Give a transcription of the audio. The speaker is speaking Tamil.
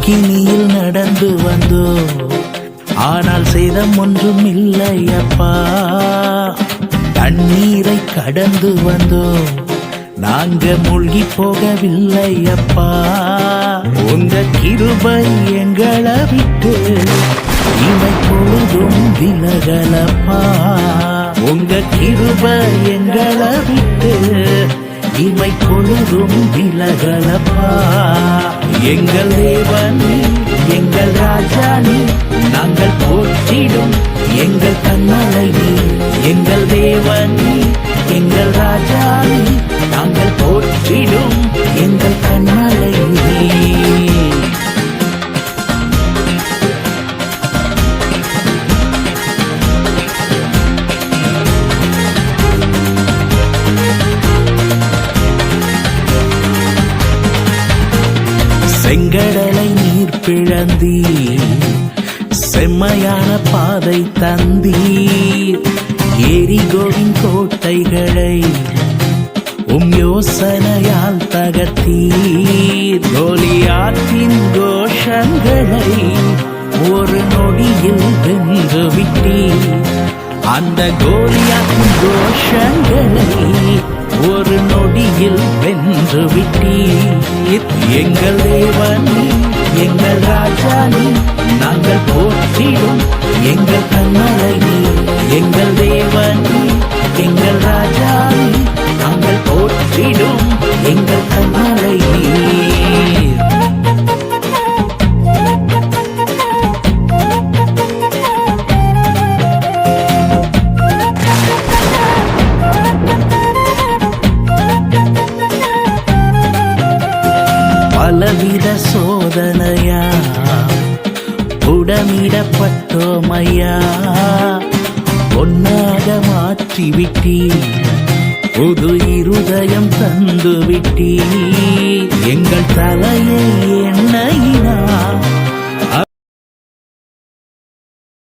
அக்கினியில் நடந்து வந்தோ, ஆனால் சேதம் ஒன்றும் இல்லை அப்பா. தண்ணீரை கடந்து வந்தோ, நாங்க மூழ்கி போகவில்லை அப்பா. உங்க கிருபை எங்களை விட்டு இமை பொழுதும் விலகலப்பா. உங்க கிருபை எங்களை விட்டு இமை பொழுதும் விலகலப்பா. எங்கள் தேவன் எங்கள் ராஜா நீ, நாங்கள் போற்றிடும் எங்கள் கண்மலை நீ. எங்கள் தேவன் எங்கள் ராஜா நீ, நாங்கள் போற்றிடும் எங்கள் கண்மலை நீ. செங்கடலை நீர் பிளந்தீர், செம்மையான பாதை தந்தீர். எரிகோவின் கோட்டைகளை யோசனையால் தகர்த்தீர். கோலியாத்தின் கோஷங்களை ஒரு நொடியில் வென்று விட்டீர். அந்த கோலியாத்தின் கோஷங்களை ஒரு நொடியில் வென்று விட்டீர். எங்கள் தேவன் எங்கள் ராஜா நீ, நாங்கள் போற்றிடும் எங்கள் கண்மலை நீ. எங்கள் தேவன் எங்கள் ராஜா நீ, நாங்கள் போற்றிடும் எங்கள் கண்மலை நீ. பலவித சோதனையா உடமிடப்பட்டோமையா, பொன்னாக மாற்றிவிட்டீ, புது இருதயம் தந்து விட்டீ. எங்கள் தலையை எண்ணெயினா